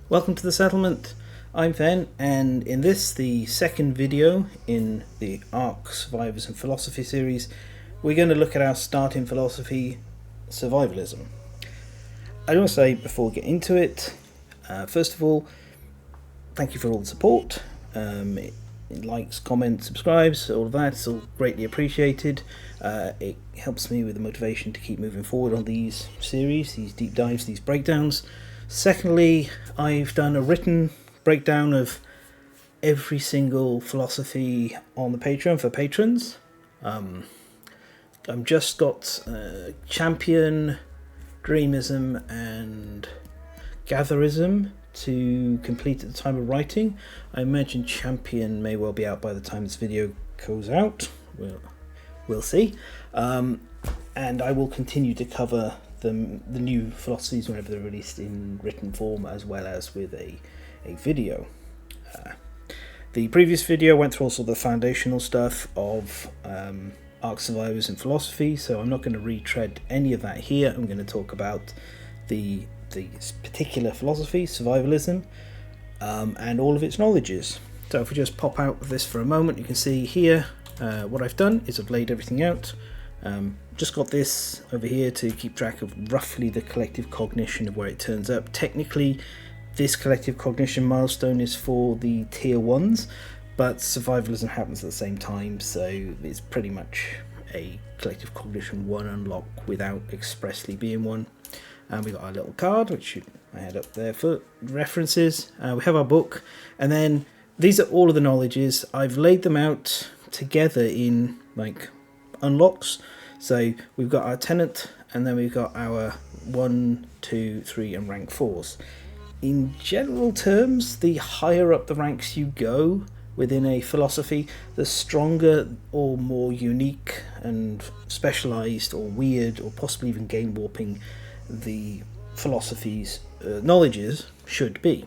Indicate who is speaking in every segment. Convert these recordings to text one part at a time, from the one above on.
Speaker 1: Welcome to the settlement. I'm Fen, and in this, the second video in the ARC Survivors and Philosophy series, we're going to look at our Starting Philosophy Survivalism. I want to say before we get into it, first of all, thank you for all the support. Likes, comments, subscribes, all of that, it's all greatly appreciated. It helps me with the motivation to keep moving forward on these series, these deep dives, these breakdowns. Secondly, I've done a written breakdown of every single philosophy on the Patreon for patrons. I've just got Champion, Dreamism and Gatherism to complete at the time of writing. I imagine Champion may well be out by the time this video goes out. We'll see. And I will continue to cover the new philosophies whenever they're released in written form, as well as with a video. The previous video went through also the foundational stuff of ARC Survivors and Philosophy, so I'm not going to retread any of that here. I'm going to talk about the particular philosophy, survivalism, and all of its knowledges. So if we just pop out of this for a moment, you can see here what I've done is I've laid everything out. Just got this over here to keep track of roughly the collective cognition of where it turns up. Technically, this collective cognition milestone is for the tier 1s, but survivalism happens at the same time, so it's pretty much a collective cognition 1 unlock without expressly being one. And we got our little card, which I had up there for references. We have our book, and then these are all of the knowledges. I've laid them out together in like unlocks. So we've got our Tenet, and then we've got our 1, 2, 3 and rank 4s. In general terms, the higher up the ranks you go within a philosophy, the stronger or more unique and specialized or weird or possibly even game warping the philosophy's knowledges should be.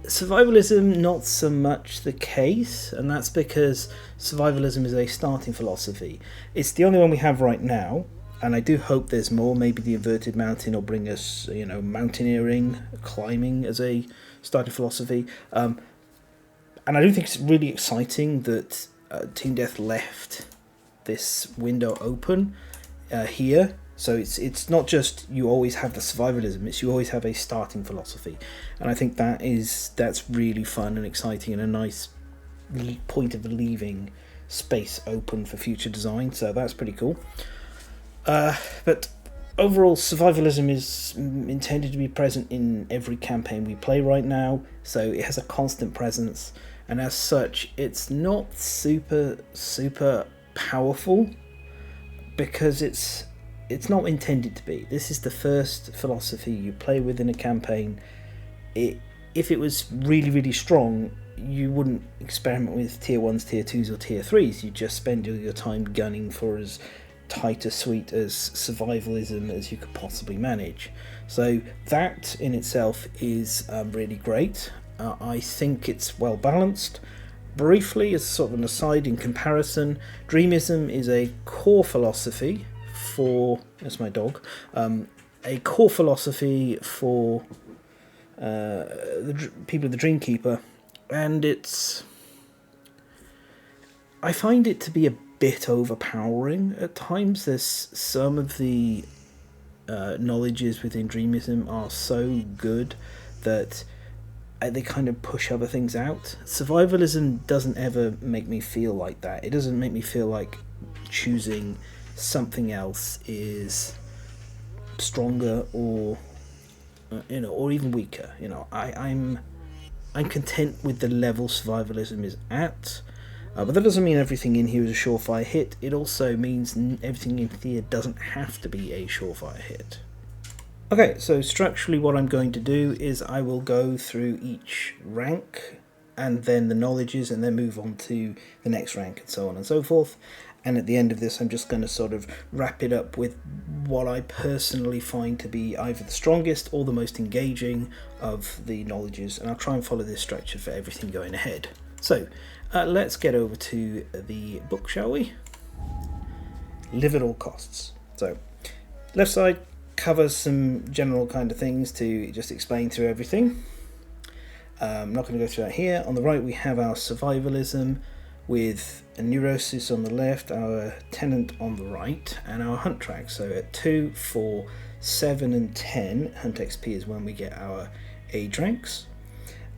Speaker 1: Survivalism, not so much the case, and that's because survivalism is a starting philosophy. It's the only one we have right now, and I do hope there's more. Maybe the inverted mountain will bring us, mountaineering, climbing as a starting philosophy. And I do think it's really exciting that Team Death left this window open here. So it's not just you always have the survivalism, it's you always have a starting philosophy. And I think that's really fun and exciting and a nice point of leaving space open for future design. So that's pretty cool. But overall, survivalism is intended to be present in every campaign we play right now. So it has a constant presence. And as such, it's not super powerful because it's not intended to be. This is the first philosophy you play with in a campaign. If it was really strong, you wouldn't experiment with tier 1s, tier 2s or tier 3s. You'd just spend your time gunning for as tight a suite as survivalism as you could possibly manage. So that in itself is really great. I think it's well balanced. Briefly, as sort of an aside in comparison, Dreamism is a core philosophy for, that's my dog, a core philosophy for the people of the Dreamkeeper, and I find it to be a bit overpowering at times. There's some of the knowledges within Dreamism are so good that they kind of push other things out. Survivalism doesn't ever make me feel like that. It doesn't make me feel like choosing something else is stronger or or even weaker. I'm content with the level survivalism is at, but that doesn't mean everything in here is a surefire hit. It also means everything in here doesn't have to be a surefire hit. Okay, so structurally what I'm going to do is I will go through each rank and then the knowledges and then move on to the next rank and so on and so forth. And at the end of this, I'm just going to sort of wrap it up with what I personally find to be either the strongest or the most engaging of the knowledges. And I'll try and follow this structure for everything going ahead. So let's get over to the book, shall we? Live at all costs. So left side, covers some general kind of things to just explain through everything. I'm not going to go through that here. On the right we have our survivalism with a Neurosis on the left, our Tenet on the right, and our hunt track. So at 2, 4, 7 and 10, hunt XP is when we get our age ranks.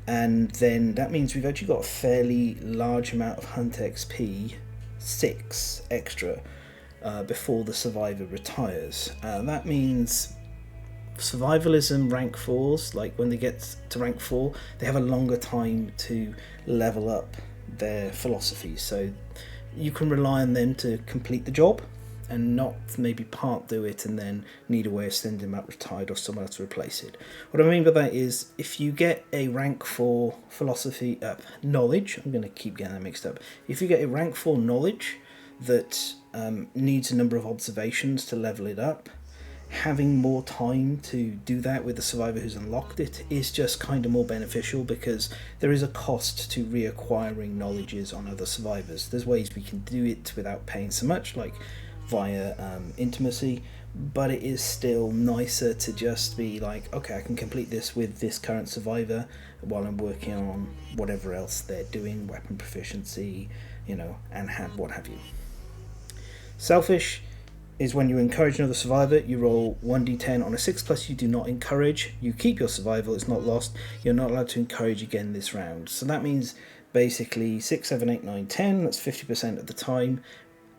Speaker 1: And then that means we've actually got a fairly large amount of hunt XP, 6 extra, before the survivor retires. That means survivalism rank 4s, like when they get to rank 4, they have a longer time to level up their philosophies, so you can rely on them to complete the job and not maybe part do it and then need a way of sending them out retired or someone else to replace it. What I mean by that is, if you get a rank 4 philosophy knowledge, I'm going to keep getting that mixed up, if you get a rank 4 knowledge that needs a number of observations to level it up, having more time to do that with the survivor who's unlocked it is just kind of more beneficial, because there is a cost to reacquiring knowledges on other survivors. There's ways we can do it without paying so much, like via intimacy, but it is still nicer to just be like, okay, I can complete this with this current survivor while I'm working on whatever else they're doing, weapon proficiency, and what have you. Selfish is when you encourage another survivor, you roll 1d10 on a 6+, you do not encourage, you keep your survival, it's not lost, you're not allowed to encourage again this round. So that means basically 6, 7, 8, 9, 10, that's 50% of the time,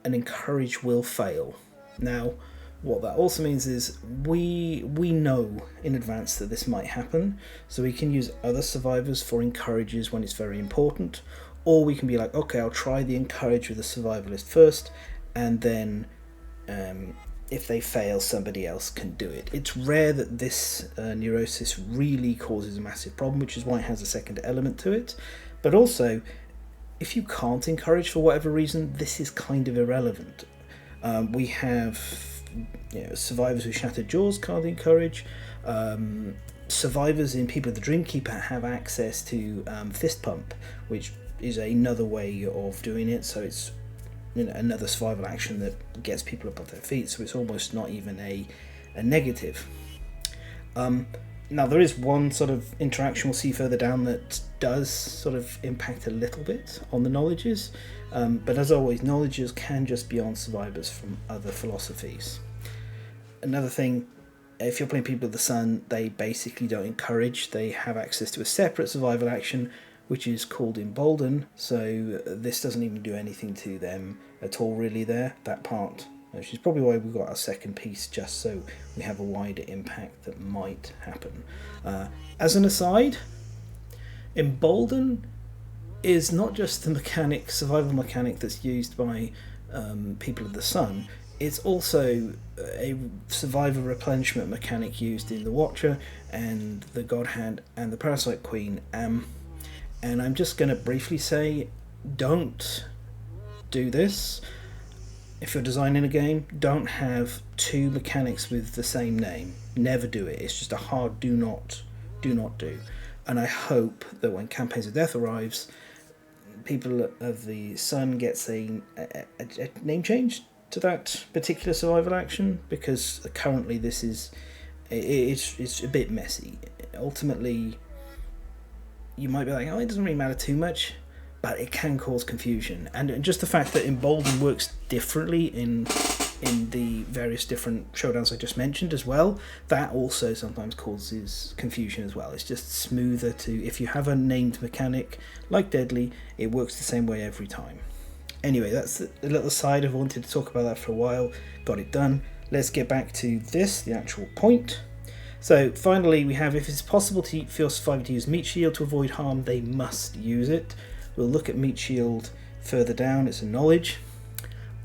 Speaker 1: an encourage will fail. Now, what that also means is we know in advance that this might happen, so we can use other survivors for encourages when it's very important, or we can be like, okay, I'll try the encourage with the survivalist first, and then if they fail, somebody else can do it. It's rare that this Neurosis really causes a massive problem, which is why it has a second element to it. But also, if you can't encourage for whatever reason, this is kind of irrelevant. We have survivors with shattered jaws can't encourage. Survivors in People of the Dreamkeeper have access to fist pump, which is another way of doing it. So it's another survival action that gets people above their feet, so it's almost not even a negative. Now there is one sort of interaction we'll see further down that does sort of impact a little bit on the knowledges, but as always, knowledges can just be on survivors from other philosophies. Another thing, if you're playing People of the Sun, they basically don't encourage, they have access to a separate survival action which is called Embolden, so this doesn't even do anything to them at all really there, that part, which is probably why we've got our second piece, just so we have a wider impact that might happen. As an aside, Embolden is not just the survival mechanic that's used by People of the Sun, it's also a survivor replenishment mechanic used in the Watcher and the God Hand and the Parasite Queen. And I'm just going to briefly say, don't do this. If you're designing a game, don't have two mechanics with the same name. Never do it. It's just a hard do not do. And I hope that when Campaigns of Death arrives, People of the Sun gets a name change to that particular survival action, because currently this is it's a bit messy. Ultimately, you might be like, oh, it doesn't really matter too much, but it can cause confusion. And just the fact that Embolden works differently in the various different showdowns I just mentioned as well, that also sometimes causes confusion as well. It's just smoother to, if you have a named mechanic like Deadly, it works the same way every time. Anyway, that's a little side. I've wanted to talk about that for a while, got it done. Let's get back to this, the actual point. So finally we have, if it's possible for your survivor to use Meat Shield to avoid harm, they must use it. We'll look at Meat Shield further down. It's a knowledge.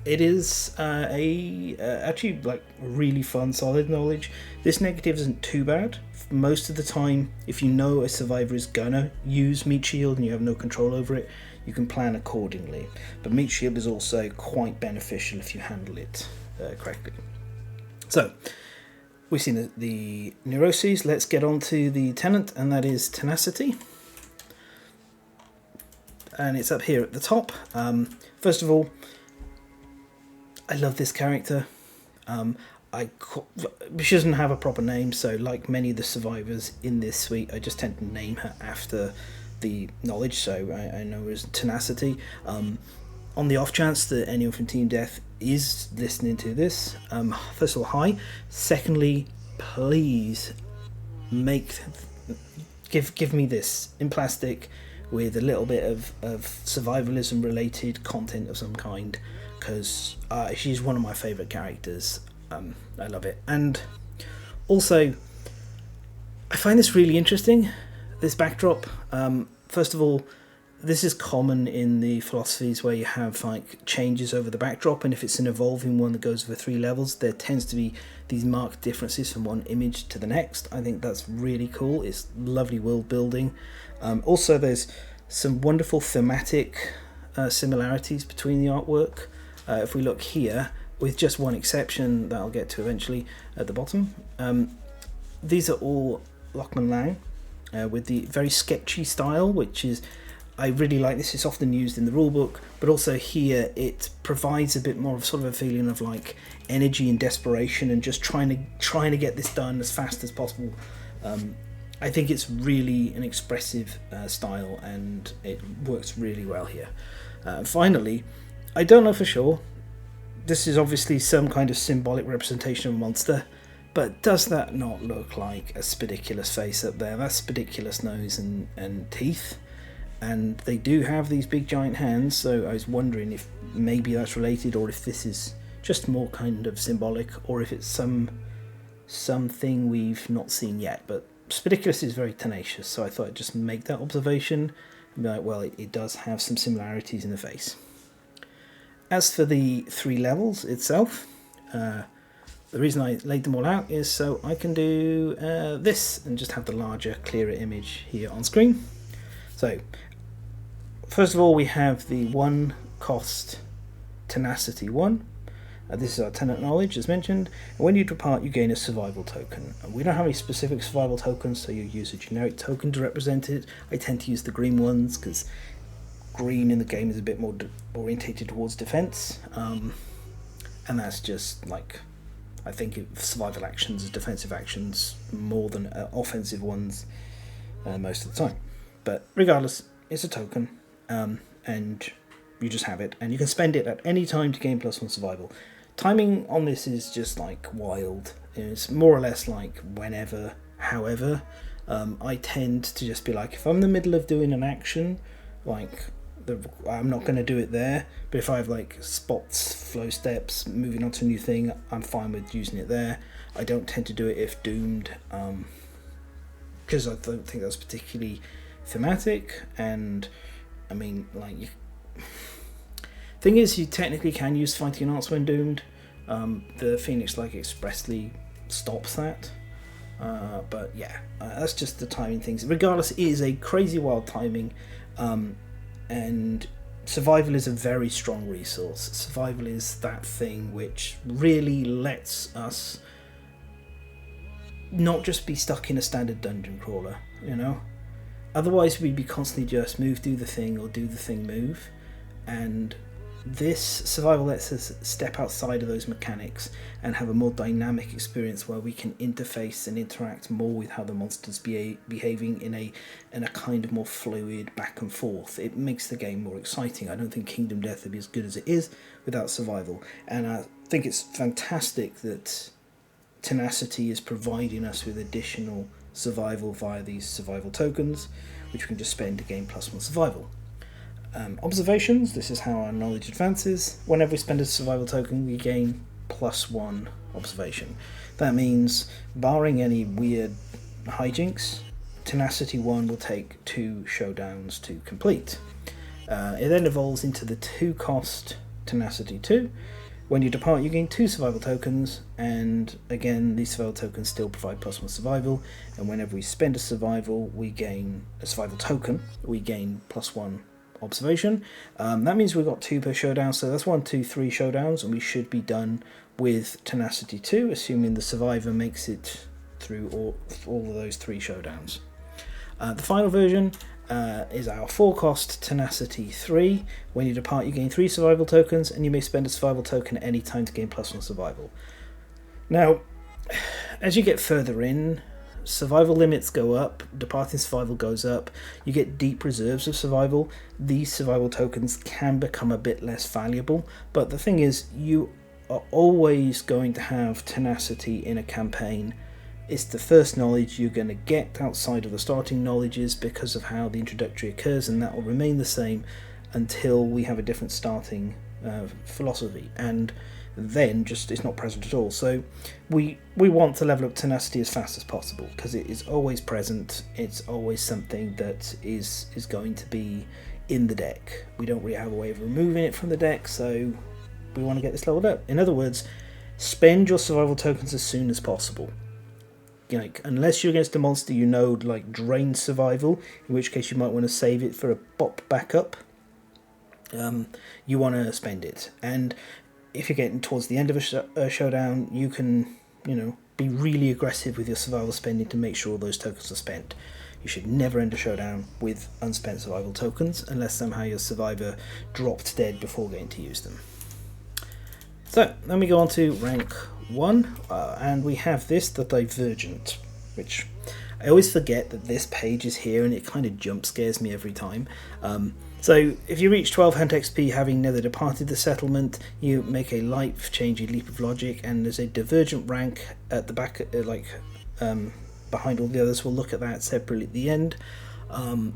Speaker 1: It is actually like really fun, solid knowledge. This negative isn't too bad. Most of the time, if you know a survivor is gonna use Meat Shield and you have no control over it, you can plan accordingly. But Meat Shield is also quite beneficial if you handle it correctly. So, we've seen the Neuroses. Let's get on to the Tenet, and that is Tenacity. And it's up here at the top. First of all, I love this character. she doesn't have a proper name, so like many of the survivors in this suite, I just tend to name her after the knowledge, so I know her as Tenacity. On the off chance that anyone from Team Death is listening to this, first of all, hi. Secondly, please give me this in plastic with a little bit of survivalism related content of some kind, because she's one of my favourite characters. I love it. And also, I find this really interesting, this backdrop. First of all, this is common in the philosophies where you have like changes over the backdrop, and if it's an evolving one that goes over 3 levels, there tends to be these marked differences from one image to the next. I think that's really cool. It's lovely world building. Also, there's some wonderful thematic similarities between the artwork. If we look here, with just one exception that I'll get to eventually at the bottom, these are all Lockman Lang with the very sketchy style, which is, I really like this. It's often used in the rulebook, but also here it provides a bit more of sort of a feeling of like energy and desperation and just trying to get this done as fast as possible. I think it's really an expressive style, and it works really well here. Finally, I don't know for sure, this is obviously some kind of symbolic representation of a monster, but does that not look like a Spidiculous face up there? That's Spidiculous nose and teeth, and they do have these big giant hands, so I was wondering if maybe that's related, or if this is just more kind of symbolic, or if it's something we've not seen yet. But Spidiculous is very tenacious, so I thought I'd just make that observation and be like, well, it does have some similarities in the face. As for the 3 levels itself, the reason I laid them all out is so I can do this and just have the larger, clearer image here on screen. So, first of all, we have the 1 cost Tenacity 1. This is our Tenet knowledge, as mentioned. And when you depart, you gain a survival token. And we don't have any specific survival tokens, so you use a generic token to represent it. I tend to use the green ones because green in the game is a bit more orientated towards defense, and that's just like, I think of survival actions as defensive actions more than offensive ones most of the time. But regardless, it's a token, and you just have it, and you can spend it at any time to gain +1 survival. Timing on this is just like wild. It's more or less like whenever, however. I tend to just be like, if I'm in the middle of doing an action, like I'm not going to do it there, but if I have like spots, flow steps, moving on to a new thing, I'm fine with using it there. I don't tend to do it if doomed, because I don't think that's particularly thematic. And I mean, like, thing is, you technically can use fighting arts when doomed. The Phoenix like expressly stops that, but yeah, that's just the timing things. Regardless, it is a crazy wild timing. And survival is a very strong resource. Survival is that thing which really lets us not just be stuck in a standard dungeon crawler, you know? Otherwise we'd be constantly just move, do the thing, or do the thing, move. And this survival lets us step outside of those mechanics and have a more dynamic experience where we can interface and interact more with how the monster's behaving in a kind of more fluid back and forth. It makes the game more exciting. I don't think Kingdom Death would be as good as it is without survival, and I think it's fantastic that Tenacity is providing us with additional survival via these survival tokens, which we can just spend to gain +1 survival. Observations, this is how our knowledge advances. Whenever we spend a survival token, we gain +1 observation. That means, barring any weird hijinks, Tenacity 1 will take 2 showdowns to complete. It then evolves into the 2 cost Tenacity 2. When you depart, you gain 2 survival tokens, and again, these survival tokens still provide +1 survival, and whenever we spend a survival token, we gain +1 observation. That means we've got 2 per showdown, so that's 1, 2, 3 showdowns, and we should be done with Tenacity 2, assuming the survivor makes it through all of those 3 showdowns. The final version is our 4 cost Tenacity 3. When you depart, you gain 3 survival tokens, and you may spend a survival token at any time to gain +1 survival. Now, as you get further in, survival limits go up, departing survival goes up, you get deep reserves of survival. These survival tokens can become a bit less valuable, but the thing is, you are always going to have tenacity in a campaign. It's the first knowledge you're going to get outside of the starting knowledges because of how the introductory occurs, and that will remain the same until we have a different starting philosophy, and then just it's not present at all. So we want to level up tenacity as fast as possible because it is always present. It's always something that is going to be in the deck. We don't really have a way of removing it from the deck, so we want to get this leveled up. In other words, spend your survival tokens as soon as possible. Like, unless you're against a monster you know like drains survival, in which case you might want to save it for a pop backup. You want to spend it, and if you're getting towards the end of a showdown, you can, be really aggressive with your survival spending to make sure all those tokens are spent. You should never end a showdown with unspent survival tokens unless somehow your survivor dropped dead before getting to use them. So then we go on to rank 1, and we have this, the Divergent, which I always forget that this page is here, and it kind of jump scares me every time. So if you reach 1200 XP having never departed the settlement, you make a life-changing leap of logic, and there's a Divergent rank at the back, behind all the others. We'll look at that separately at the end.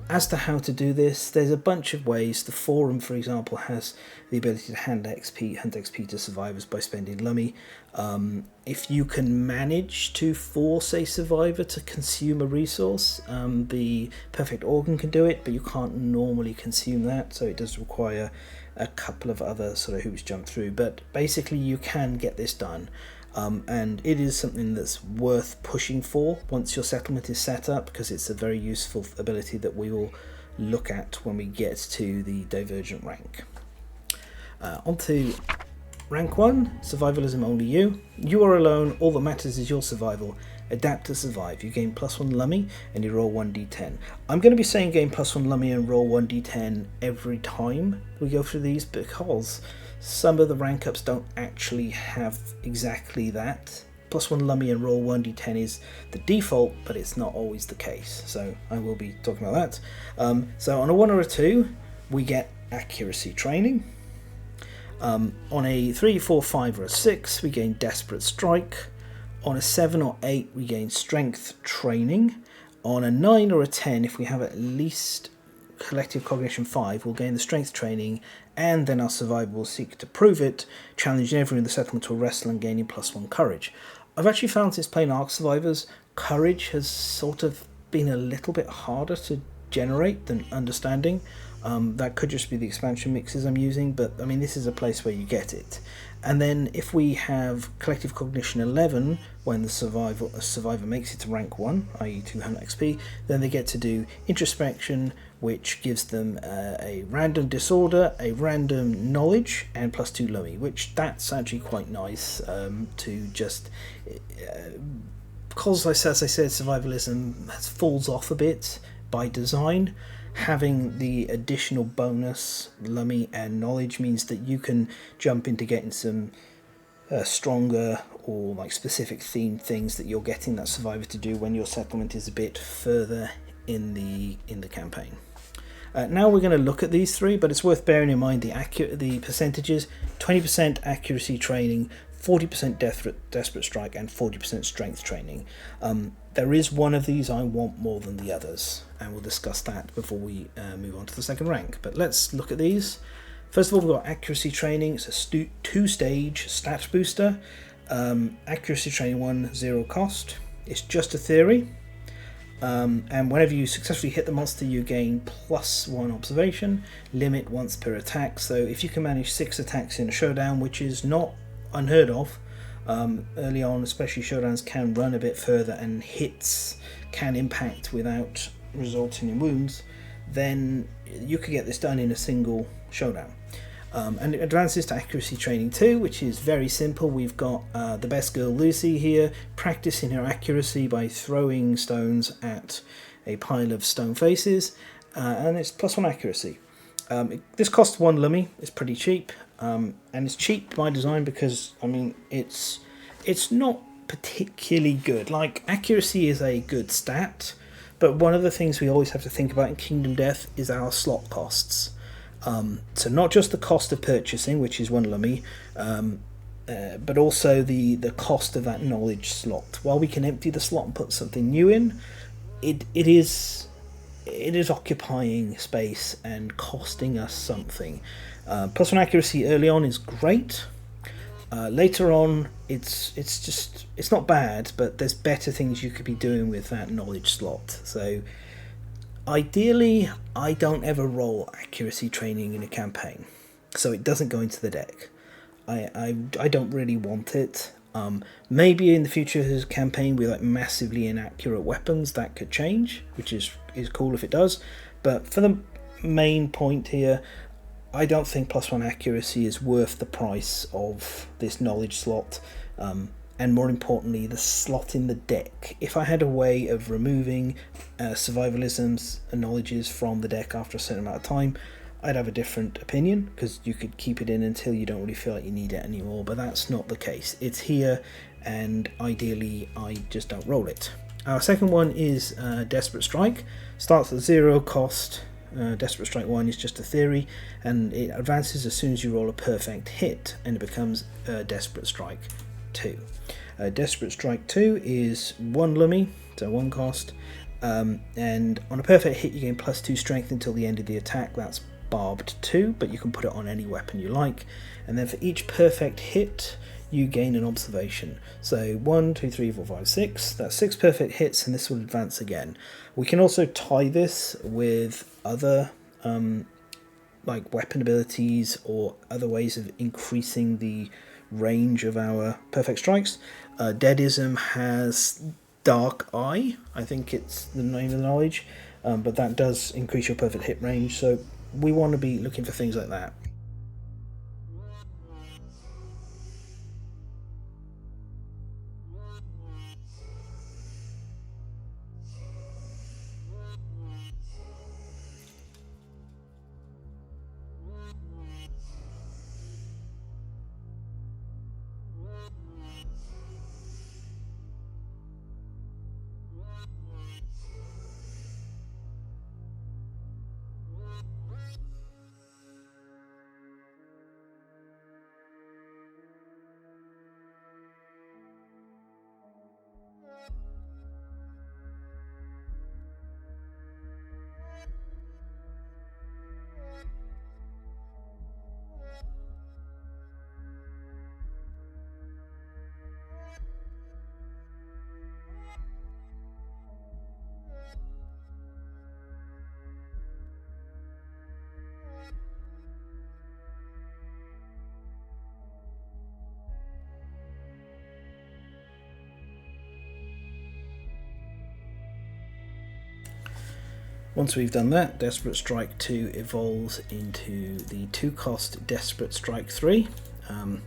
Speaker 1: As to how to do this, there's a bunch of ways. The forum, for example, has the ability to hunt XP to survivors by spending Lummy. If you can manage to force a survivor to consume a resource, the Perfect Organ can do it, but you can't normally consume that, so it does require a couple of other sort of hoops jump through. But basically you can get this done. And it is something that's worth pushing for once your settlement is set up, because it's a very useful ability that we will look at when we get to the Divergent rank. On to rank 1, Survivalism only you. You are alone, all that matters is your survival. Adapt to survive. You gain +1 Lummy and you roll 1d10. I'm going to be saying gain +1 Lummy and roll 1d10 every time we go through these, because some of the rank ups don't actually have exactly that. +1 Lummy and roll 1d10 is the default, but it's not always the case, so I will be talking about that. So on a 1 or a 2 we get accuracy training. On a 3, 4, 5 or a 6 we gain Desperate Strike. On a 7 or 8 we gain Strength Training. On a 9 or a 10, if we have at least Collective Cognition 5, we'll gain the Strength Training, and then our survivor will seek to prove it, challenging everyone in the settlement to wrestle and gaining +1 Courage. I've actually found since playing Ark Survivors, Courage has sort of been a little bit harder to generate than Understanding. That could just be the expansion mixes I'm using, but I mean this is a place where you get it. And then if we have Collective Cognition 11, when the survivor makes it to rank 1, i.e. 200 XP, then they get to do Introspection, which gives them a random disorder, a random knowledge, and +2 Lummy, which that's actually quite nice to just... because as I said, survivalism falls off a bit by design. Having the additional bonus Lummy and knowledge means that you can jump into getting some stronger or like specific themed things that you're getting that survivor to do when your settlement is a bit further in the campaign. Now we're going to look at these 3, but it's worth bearing in mind the percentages: 20% accuracy training, 40% desperate strike, and 40% strength training. There is one of these I want more than the others, and we'll discuss that before we move on to the second rank. But let's look at these. First of all, we've got accuracy training. It's a 2-stage stat booster. Accuracy training 1, 0 cost. It's just a theory. And whenever you successfully hit the monster, you gain +1 observation, limit once per attack. So if you can manage 6 attacks in a showdown, which is not unheard of, early on especially, showdowns can run a bit further and hits can impact without resulting in wounds, then you could get this done in a single showdown. And it advances to accuracy training 2, which is very simple. We've got the best girl Lucy here practicing her accuracy by throwing stones at a pile of stone faces, and it's +1 accuracy. This costs 1 Lummy. It's pretty cheap, and it's cheap by design because I mean it's not particularly good. Like, accuracy is a good stat, but one of the things we always have to think about in Kingdom Death is our slot costs. So not just the cost of purchasing, which is 1 lummy, but also the cost of that knowledge slot. While we can empty the slot and put something new in, it is occupying space and costing us something. +1 accuracy early on is great. Later on, it's not bad, but there's better things you could be doing with that knowledge slot. So ideally, I don't ever roll accuracy training in a campaign, so it doesn't go into the deck. I don't really want it. Maybe in the future as a campaign with like massively inaccurate weapons, that could change, which is cool if it does. But for the main point here, I don't think +1 accuracy is worth the price of this knowledge slot, and more importantly, the slot in the deck. If I had a way of removing survivalism's knowledges from the deck after a certain amount of time, I'd have a different opinion, because you could keep it in until you don't really feel like you need it anymore, but that's not the case. It's here, and ideally I just don't roll it. Our second one is Desperate Strike. Starts at 0 cost. Desperate Strike 1 is just a theory, and it advances as soon as you roll a perfect hit, and it becomes Desperate Strike 2. Desperate Strike 2 is 1 lummy, so 1 cost, and on a perfect hit you gain +2 strength until the end of the attack. That's barbed 2, but you can put it on any weapon you like, and then for each perfect hit you gain an observation. So 1, 2, 3, 4, 5, 6, that's 6 perfect hits, and this will advance again. We can also tie this with other like weapon abilities or other ways of increasing the range of our perfect strikes. Deadism has Dark Eye, I think it's the name of the knowledge, but that does increase your perfect hit range, so we want to be looking for things like that. Once we've done that, Desperate Strike 2 evolves into the 2-cost Desperate Strike 3. I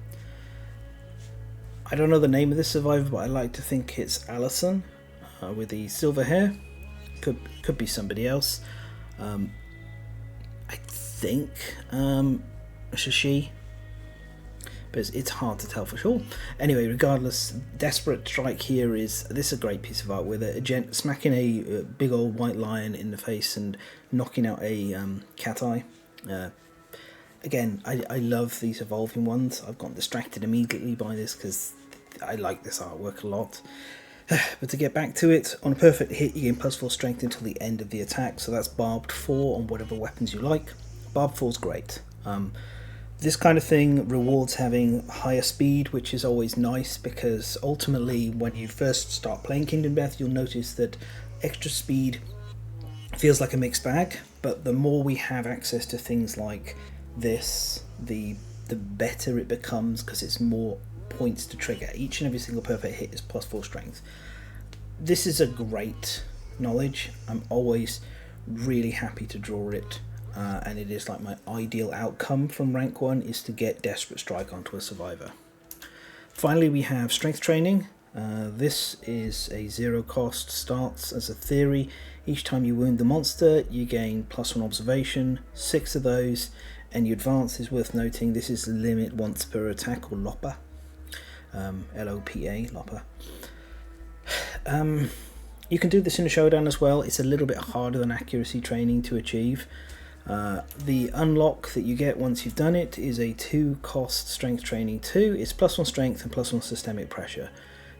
Speaker 1: don't know the name of this survivor, but I like to think it's Alison with the silver hair. Could be somebody else. I think it's she, but it's hard to tell for sure. Anyway, regardless, Desperate Strike here is a great piece of art with a gent smacking a big old white lion in the face and knocking out a cat eye. Again, I love these evolving ones. I've gotten distracted immediately by this because I like this artwork a lot. But to get back to it, on a perfect hit you gain +4 strength until the end of the attack, so that's barbed 4 on whatever weapons you like. Barbed 4's great. This kind of thing rewards having higher speed, which is always nice, because ultimately when you first start playing Kingdom Death you'll notice that extra speed feels like a mixed bag, but the more we have access to things like this, the better it becomes, because it's more points to trigger. Each and every single perfect hit is +4 strength. This is a great knowledge. I'm always really happy to draw it. And it is like my ideal outcome from rank 1 is to get Desperate Strike onto a survivor. Finally, we have Strength Training. This is a 0 cost, starts as a theory. Each time you wound the monster you gain +1 observation, 6 of those, and your advance is worth noting. This is the limit once per attack, or LOPA. L-O-P-A, Lopa. You can do this in a showdown as well. It's a little bit harder than accuracy training to achieve. The unlock that you get once you've done it is a 2-cost strength training 2. It's +1 strength and +1 systemic pressure.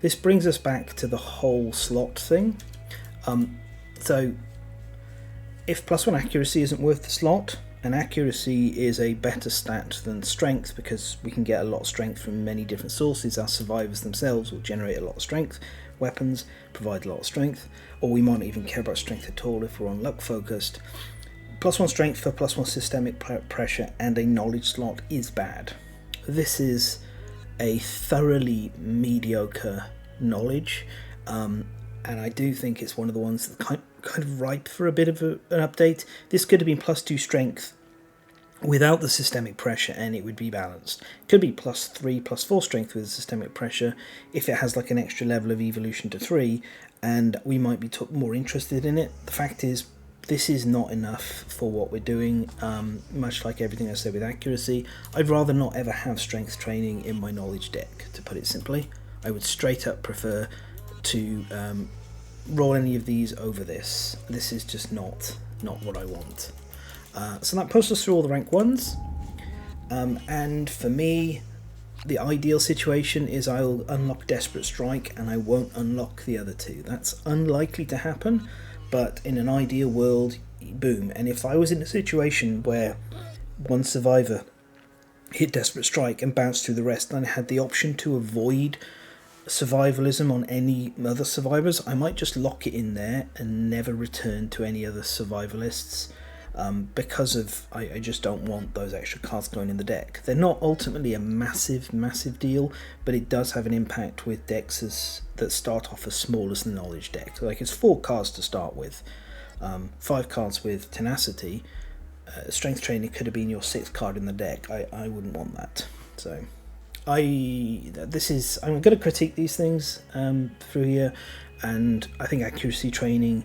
Speaker 1: This brings us back to the whole slot thing. So if +1 accuracy isn't worth the slot, and accuracy is a better stat than strength because we can get a lot of strength from many different sources. Our survivors themselves will generate a lot of strength. Weapons provide a lot of strength, or we might not even care about strength at all if we're on luck focused. +1 strength for +1 systemic pressure and a knowledge slot is bad. This is a thoroughly mediocre knowledge, and I do think it's one of the ones that kind of ripe for a bit of an update. This could have been +2 strength without the systemic pressure and it would be balanced. It could be +3, +4 strength with systemic pressure if it has like an extra level of evolution to 3, and we might be more interested in it. The fact is, this is not enough for what we're doing, much like everything I said with accuracy. I'd rather not ever have strength training in my knowledge deck, to put it simply. I would straight up prefer to roll any of these over this. This is just not what I want. So that puts us through all the rank 1s, and for me the ideal situation is I'll unlock Desperate Strike and I won't unlock the other 2. That's unlikely to happen, but in an ideal world, boom. And if I was in a situation where one survivor hit Desperate Strike and bounced through the rest, and I had the option to avoid survivalism on any other survivors, I might just lock it in there and never return to any other survivalists, because of I just don't want those extra cards going in the deck. They're not ultimately a massive deal, but it does have an impact with decks that start off as small as the knowledge deck. Like, it's 4 cards to start with, 5 cards with tenacity. Strength training could have been your 6th card in the deck. I wouldn't want that. So I'm going to critique these things through here, and I think accuracy training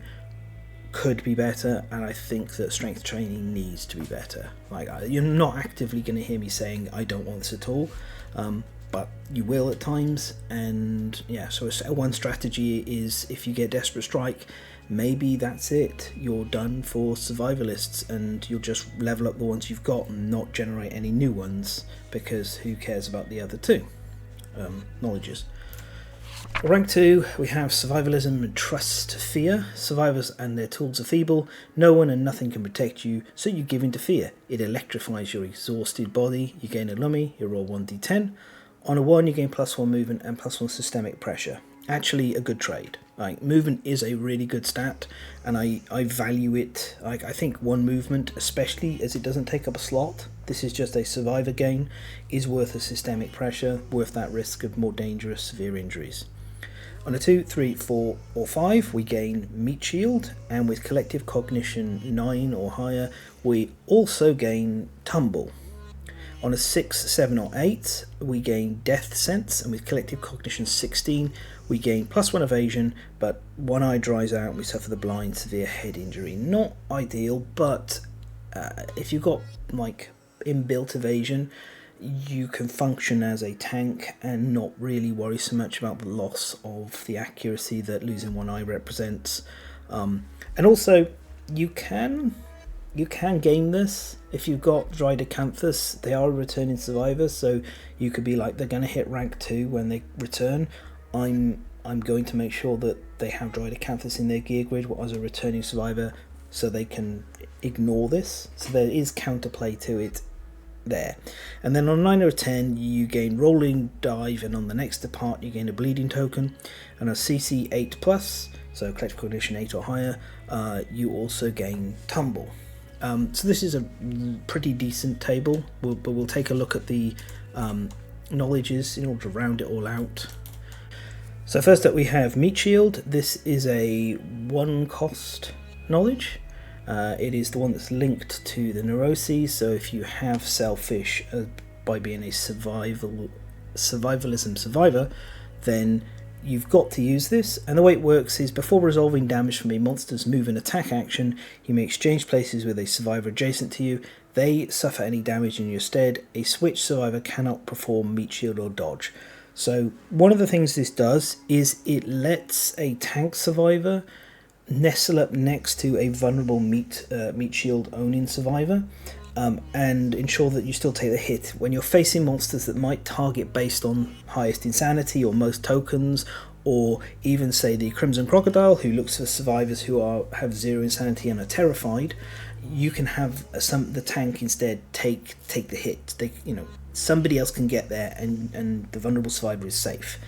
Speaker 1: could be better, and I think that strength training needs to be better. Like, you're not actively going to hear me saying I don't want this at all, but you will at times. And yeah, so one strategy is, if you get Desperate Strike, maybe that's it, you're done for survivalists, and you'll just level up the ones you've got and not generate any new ones, because who cares about the other 2 knowledges. Rank 2, we have Survivalism and Trust Fear. Survivors and their tools are feeble. No one and nothing can protect you, so you give in to fear. It electrifies your exhausted body. You gain a lummy, you roll 1d10. On a 1, you gain +1 movement and +1 systemic pressure. Actually, a good trade. Like, movement is a really good stat, and I value it. Like, I think 1 movement, especially as it doesn't take up a slot, this is just a survivor gain, is worth a systemic pressure, worth that risk of more dangerous, severe injuries. On a 2, 3, 4, or 5, we gain Meat Shield, and with Collective Cognition 9 or higher, we also gain Tumble. On a 6, 7, or 8, we gain Death Sense, and with Collective Cognition 16, we gain +1 evasion, but one eye dries out and we suffer the blind, severe head injury. Not ideal, but if you've got like inbuilt evasion, you can function as a tank and not really worry so much about the loss of the accuracy that losing one eye represents. And also, you can game this if you've got Dridecanthus. They are a returning survivor, so you could be like, they're going to hit rank 2 when they return. I'm going to make sure that they have Dridecanthus in their gear grid as a returning survivor, so they can ignore this. So there is counterplay to it there. And then on 9 or 10, you gain Rolling Dive, and on the next depart you gain a bleeding token. And on CC 8+, so Collective Cognition 8 or higher, you also gain Tumble. So this is a pretty decent table, but we'll take a look at the knowledges in order to round it all out. So first up we have Meat Shield. This is a 1-cost knowledge. It is the one that's linked to the Neuroses, so if you have Selfish by being a survivalism survivor, then you've got to use this. And the way it works is, before resolving damage from a monster's move and attack action, you may exchange places with a survivor adjacent to you. They suffer any damage in your stead. A switch survivor cannot perform Meat Shield or dodge. So one of the things this does is it lets a tank survivor nestle up next to a vulnerable meat shield owning survivor, and ensure that you still take the hit when you're facing monsters that might target based on highest insanity or most tokens, or even say the Crimson Crocodile, who looks for survivors who have 0 insanity and are terrified. You can have the tank instead take the hit. Somebody else can get there, and the vulnerable survivor is safe.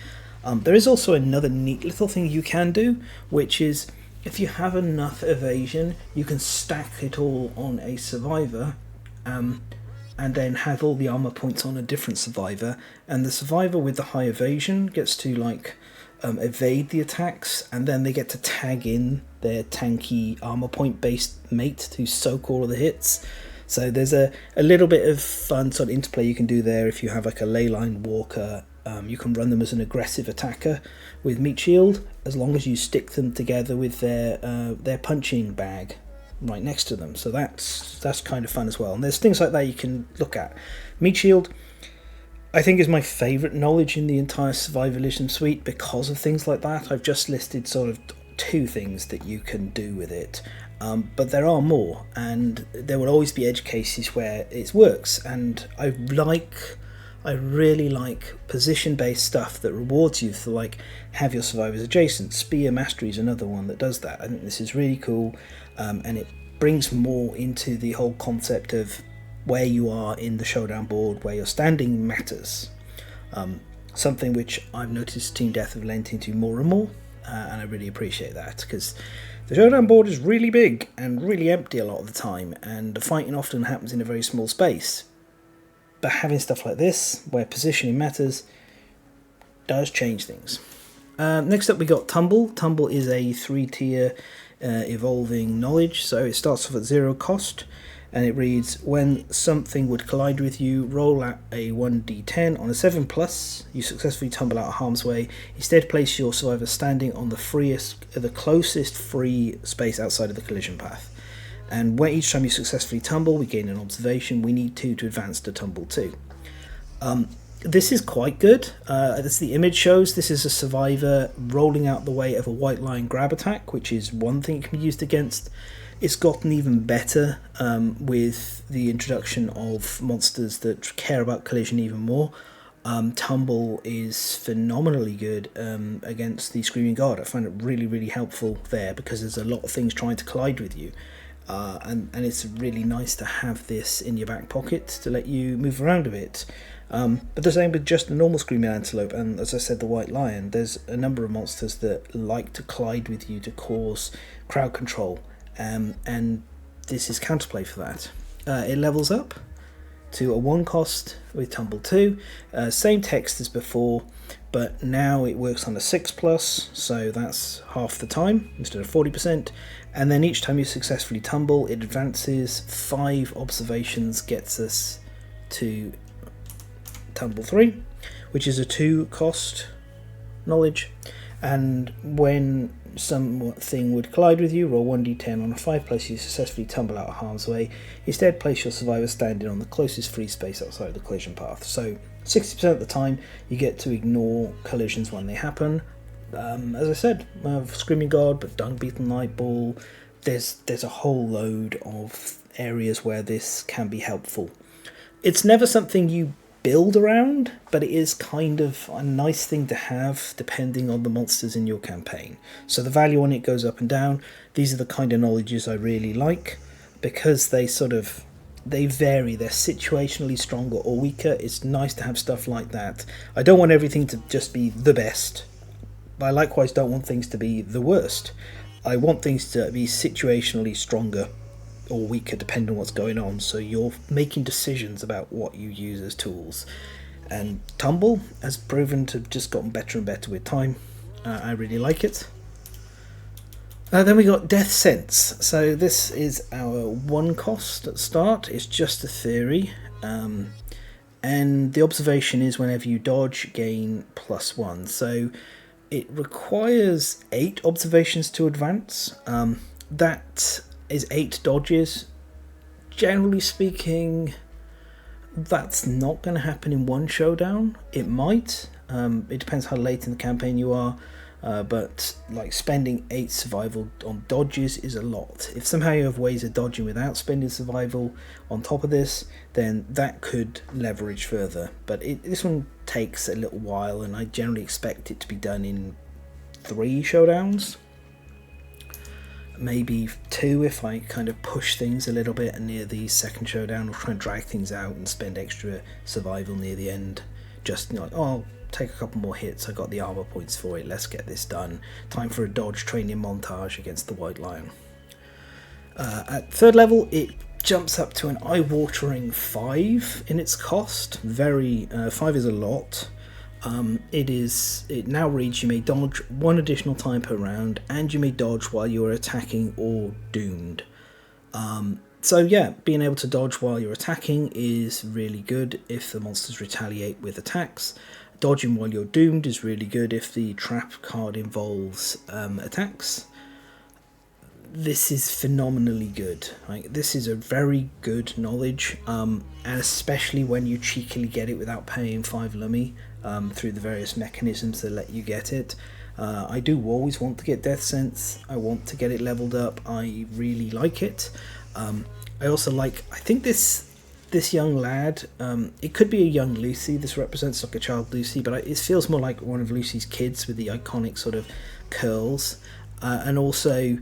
Speaker 1: There is also another neat little thing you can do, which is if you have enough evasion, you can stack it all on a survivor, and then have all the armor points on a different survivor, and the survivor with the high evasion gets to evade the attacks, and then they get to tag in their tanky armor point based mate to soak all of the hits. So there's a little bit of fun sort of interplay you can do there. If you have like a leyline walker, you can run them as an aggressive attacker with meat shield, as long as you stick them together with their punching bag right next to them. So that's kind of fun as well. And there's things like that you can look at. Meat shield, I think, is my favourite knowledge in the entire Survivalism suite because of things like that. I've just listed sort of 2 things that you can do with it, but there are more, and there will always be edge cases where it works. And I really like position-based stuff that rewards you for have your survivors adjacent. Spear Mastery is another one that does that. I think this is really cool, and it brings more into the whole concept of where you are in the showdown board, where you're standing matters. Something which I've noticed Team Death have lent into more and more, and I really appreciate that, because the showdown board is really big and really empty a lot of the time, and the fighting often happens in a very small space. But having stuff like this, where positioning matters, does change things. Next up we got Tumble. Tumble is a 3-tier evolving knowledge, so it starts off at 0 cost, and it reads, when something would collide with you, roll at a 1d10. On a 7+, you successfully tumble out of harm's way. Instead, place your survivor standing on the closest free space outside of the collision path. And when each time you successfully tumble, we gain an observation. We need 2 to advance to tumble 2. This is quite good. As the image shows, this is a survivor rolling out the way of a white line grab attack, which is one thing it can be used against. It's gotten even better with the introduction of monsters that care about collision even more. Tumble is phenomenally good against the Screaming Guard. I find it really, really helpful there, because there's a lot of things trying to collide with you. And it's really nice to have this in your back pocket to let you move around a bit. But the same with just the normal Screaming Antelope, and as I said, the White Lion. There's a number of monsters that like to collide with you to cause crowd control. And this is counterplay for that. It levels up to a 1 cost with Tumble 2. Same text as before, but now it works on a 6+, so that's half the time instead of 40%. And then each time you successfully tumble, it advances 5 observations, gets us to Tumble 3, which is a 2 cost knowledge. And when something would collide with you, roll 1d10. On a 5+, you successfully tumble out of harm's way. Instead, place your survivor standing on the closest free space outside the collision path. So 60% of the time you get to ignore collisions when they happen. As I said, Screaming Guard, but Dung Beetle Nightball, there's a whole load of areas where this can be helpful. It's never something you build around, but it is kind of a nice thing to have depending on the monsters in your campaign. So the value on it goes up and down. These are the kind of knowledges I really like, because they vary. They're situationally stronger or weaker. It's nice to have stuff like that. I don't want everything to just be the best, but I likewise don't want things to be the worst. I want things to be situationally stronger or weaker depending on what's going on, so you're making decisions about what you use as tools. And Tumble has proven to have just gotten better and better with time. I really like it. Then we got Death Sense. So this is our 1 cost at start. It's just a theory, and the observation is whenever you dodge, gain +1. So it requires 8 observations to advance. That is 8 dodges. Generally speaking, that's not going to happen in one showdown. It might, It depends how late in the campaign you are. But like spending 8 survival on dodges is a lot. If somehow you have ways of dodging without spending survival on top of this, then that could leverage further. But this one takes a little while, and I generally expect it to be done in 3 showdowns. Maybe 2 if I kind of push things a little bit, and near the second showdown I'll try and drag things out and spend extra survival near the end. Just like, oh, take a couple more hits, I got the armor points for it, let's get this done. Time for a dodge training montage against the White Lion. At 3rd level it jumps up to an eye-watering 5 in its cost. 5 is a lot. It now reads you may dodge 1 additional time per round, and you may dodge while you are attacking or doomed. So yeah, being able to dodge while you're attacking is really good if the monsters retaliate with attacks. Dodging while you're doomed is really good if the trap card involves attacks. This is phenomenally good. Like, this is a very good knowledge, and especially when you cheekily get it without paying 5 lummy through the various mechanisms that let you get it. I do always want to get Death Sense. I want to get it leveled up. I really like it. I also like, I think this young lad, it could be a young Lucy. This represents like a child Lucy, but it feels more like one of Lucy's kids with the iconic sort of curls. And also,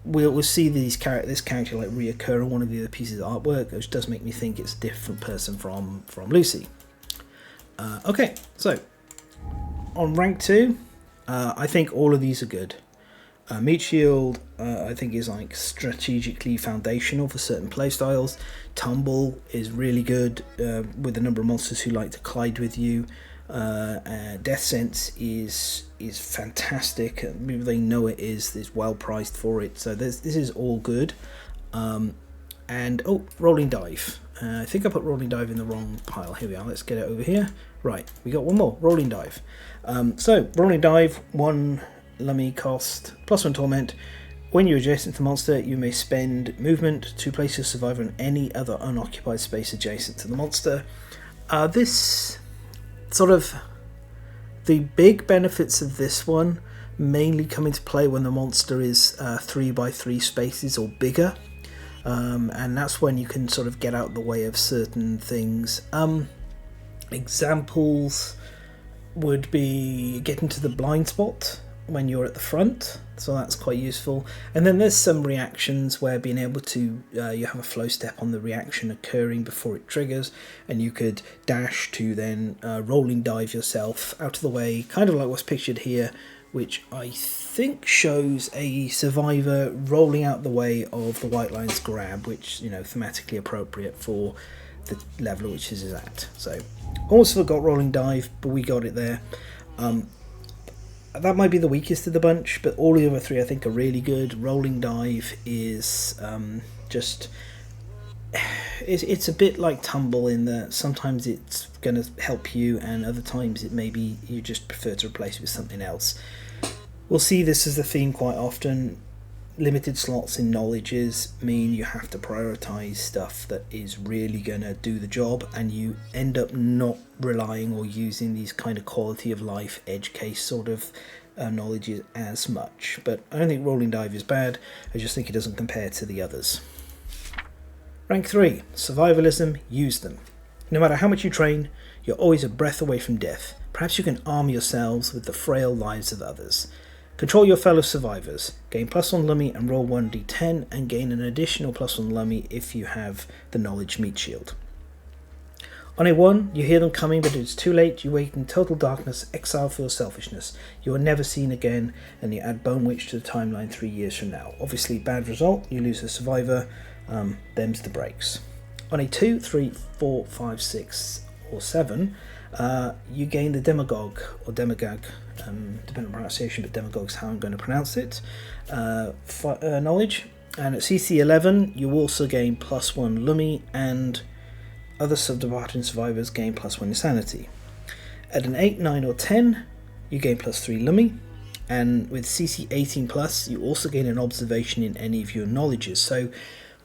Speaker 1: we'll see this character like reoccur in one of the other pieces of artwork, which does make me think it's a different person from Lucy. Okay, so on rank 2, I think all of these are good. Meat Shield, I think, is like strategically foundational for certain playstyles. Tumble is really good with a number of monsters who like to collide with you. Death Sense is fantastic. They know it is well priced for it. So this is all good. And Rolling Dive. I think I put Rolling Dive in the wrong pile. Here we are. Let's get it over here. Right, we got one more. Rolling Dive. So Rolling Dive, 1 Lummy cost, +1 torment. When you're adjacent to the monster, you may spend movement to place your survivor in any other unoccupied space adjacent to the monster. This sort of, the big benefits of this one mainly come into play when the monster is 3x3 spaces or bigger, and that's when you can sort of get out of the way of certain things. Examples would be getting to the blind spot when you're at the front, so that's quite useful. And then there's some reactions where being able to you have a flow step on the reaction occurring before it triggers, and you could dash to then rolling dive yourself out of the way, kind of like what's pictured here, which I think shows a survivor rolling out the way of the White Lion's grab, which, you know, thematically appropriate for the level which this is at. So almost forgot rolling dive, but we got it there. That might be the weakest of the bunch, but all the other 3 I think are really good. Rolling Dive is it's a bit like Tumble in that sometimes it's going to help you, and other times it maybe you just prefer to replace it with something else. We'll see this as the theme quite often. Limited slots in knowledges mean you have to prioritize stuff that is really going to do the job, and you end up not relying or using these kind of quality of life edge case sort of knowledges as much. But I don't think Rolling Dive is bad, I just think it doesn't compare to the others. Rank 3, Survivalism, use them. No matter how much you train, you're always a breath away from death. Perhaps you can arm yourselves with the frail lives of others. Control your fellow survivors. Gain +1 Lummy and roll 1d10, and gain an additional +1 Lummy if you have the Knowledge Meat Shield. On a 1, you hear them coming, but it's too late. You wait in total darkness, exile for your selfishness. You are never seen again, and you add Bone Witch to the timeline 3 years from now. Obviously, bad result. You lose a survivor. Them's the breaks. On a 2, 3, 4, 5, 6, or 7, you gain the Demagogue, or Demagog, depending on pronunciation, but Demagogue's how I'm going to pronounce it, knowledge. And at CC 11, you also gain +1 Lummy, and other subdeparting survivors gain +1 Insanity. At an 8, 9, or 10, you gain +3 Lummy, and with CC 18+, you also gain an observation in any of your knowledges. So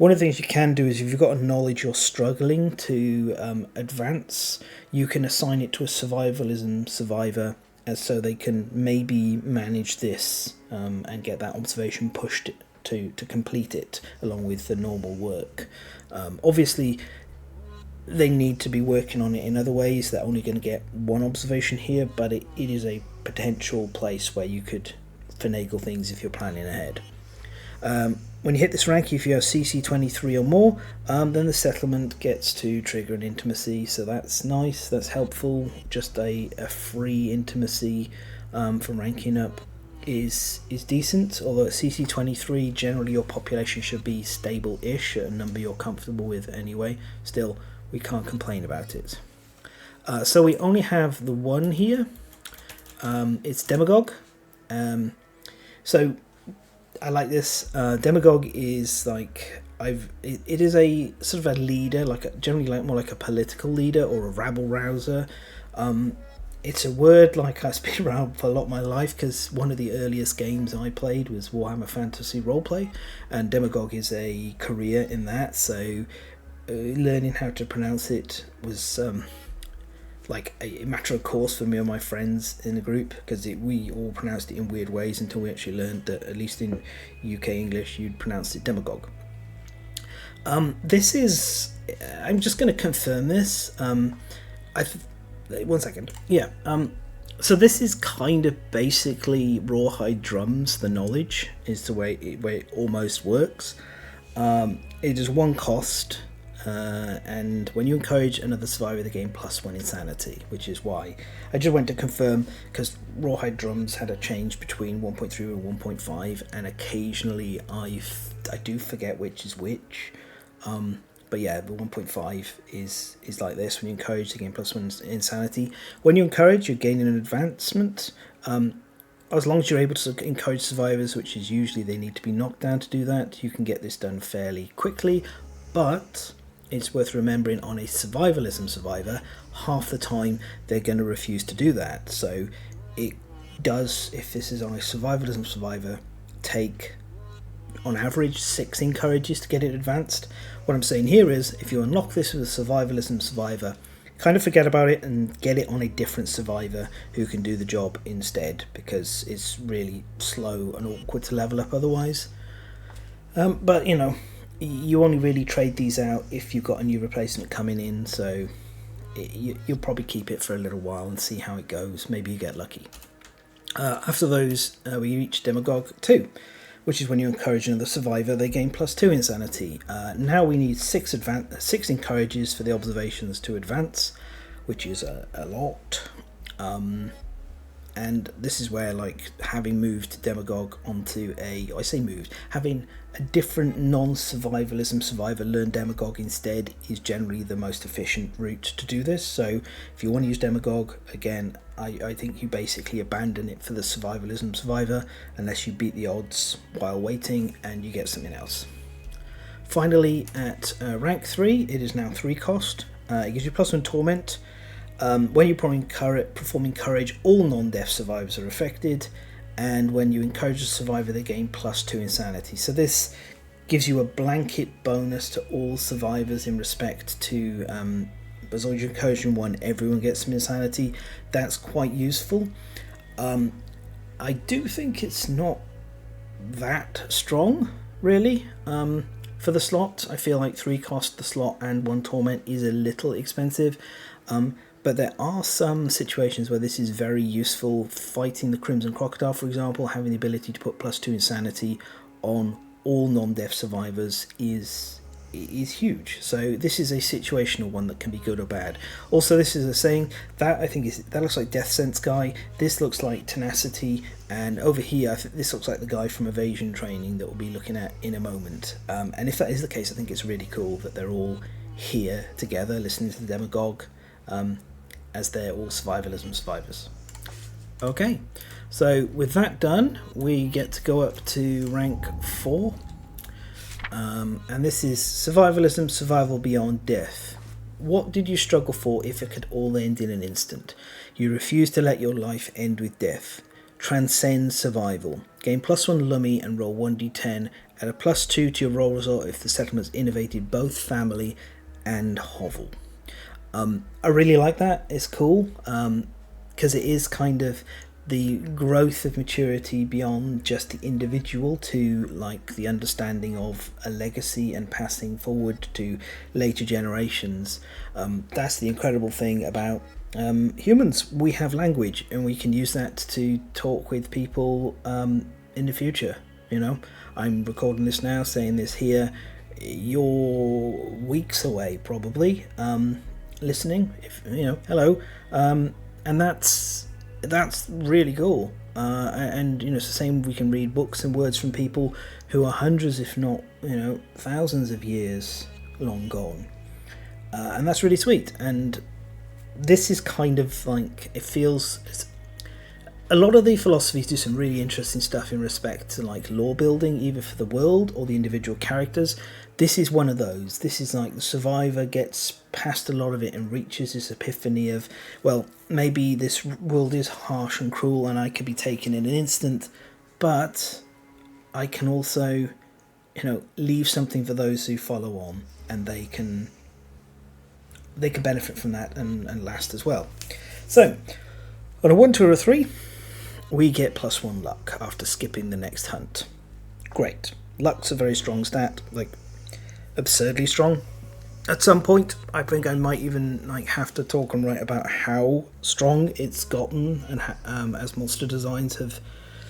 Speaker 1: One of the things you can do is if you've got a knowledge you're struggling to advance, you can assign it to a survivalism survivor, so they can maybe manage this and get that observation pushed to complete it along with the normal work. Obviously, they need to be working on it in other ways. They're only going to get one observation here, but it is a potential place where you could finagle things if you're planning ahead. When you hit this rank, if you have CC 23 or more, then the settlement gets to trigger an intimacy, so that's nice, that's helpful. Just a free intimacy from ranking up is decent, although at CC 23 generally your population should be stable-ish, at a number you're comfortable with anyway. Still, we can't complain about it. So we only have the one here. It's Demagogue. So I like this. Demagogue is like it is a sort of a leader, generally more like a political leader or a rabble rouser. It's a word like I've been around for a lot of my life, because one of the earliest games I played was Warhammer Fantasy Roleplay, and Demagogue is a career in that. So learning how to pronounce it was like a matter of course for me and my friends in the group, because we all pronounced it in weird ways until we actually learned that at least in UK English you'd pronounce it Demagogue. This is, I'm just going to confirm this. One second. Yeah. So this is kind of basically Rawhide Drums. The knowledge is the way it almost works. It is one cost. And when you encourage another survivor, they gain +1 insanity, which is why I just went to confirm, because Rawhide Drums had a change between 1.3 and 1.5, and occasionally I do forget which is which. But yeah, the 1.5 is like this. When you encourage, they gain +1 insanity. When you encourage, you're gaining an advancement. As long as you're able to encourage survivors, which is usually they need to be knocked down to do that, you can get this done fairly quickly. But it's worth remembering, on a survivalism survivor, half the time they're going to refuse to do that. So it does, if this is on a survivalism survivor, take on average 6 encourages to get it advanced. What I'm saying here is, if you unlock this with a survivalism survivor, kind of forget about it and get it on a different survivor who can do the job instead, because it's really slow and awkward to level up otherwise. But you know, you only really trade these out if you've got a new replacement coming in, so you'll probably keep it for a little while and see how it goes. Maybe you get lucky. After those, we reach Demagogue 2, which is when you encourage another survivor, they gain +2 insanity. Now we need 6 encourages for the observations to advance, which is a lot. And this is where, like, having moved Demagogue onto having a different non-survivalism survivor learn Demagogue instead is generally the most efficient route to do this. So if you want to use Demagogue, again, I think you basically abandon it for the survivalism survivor, unless you beat the odds while waiting and you get something else. Finally, at rank 3, it is now 3 cost. It gives you +1 torment. When you perform encourage, all non-death survivors are affected, and when you encourage a survivor, they gain +2 insanity. So this gives you a blanket bonus to all survivors in respect to, as long as you're encouraging one, everyone gets some insanity. That's quite useful. I do think it's not that strong, really. For the slot, I feel like 3 cost the slot and 1 torment is a little expensive. But there are some situations where this is very useful. Fighting the Crimson Crocodile, for example, having the ability to put +2 insanity on all non-death survivors is huge. So this is a situational one that can be good or bad. Also, this is a saying that I think that looks like Death Sense guy. This looks like Tenacity, and over here, I think this looks like the guy from Evasion Training that we'll be looking at in a moment. And if that is the case, I think it's really cool that they're all here together listening to the Demagogue. As they're all survivalism survivors. Okay, so with that done, we get to go up to rank 4. And this is Survivalism, Survival Beyond Death. What did you struggle for if it could all end in an instant? You refuse to let your life end with death. Transcend survival. Gain +1 Lummy and roll 1d10 and a +2 to your roll result if the settlement's innovated both family and hovel. I really like that. It's cool because it is kind of the growth of maturity beyond just the individual to like the understanding of a legacy and passing forward to later generations. That's the incredible thing about humans. We have language and we can use that to talk with people in the future. I'm recording this now, saying this here. You're weeks away probably listening, if hello, and that's really cool. And it's the same. We can read books and words from people who are hundreds, if not thousands of years long gone, and that's really sweet. And this is kind of like, it feels, a lot of the philosophies do some really interesting stuff in respect to like lore building, either for the world or the individual characters. This is one of those. This is like the survivor gets past a lot of it and reaches this epiphany of, well, maybe this world is harsh and cruel and I could be taken in an instant, but I can also, leave something for those who follow on, and they can benefit from that and last as well. So, on a 1, 2, or a 3, we get +1 luck after skipping the next hunt. Great. Luck's a very strong stat, like absurdly strong. At some point, I think I might even have to talk and write about how strong it's gotten, and as monster designs have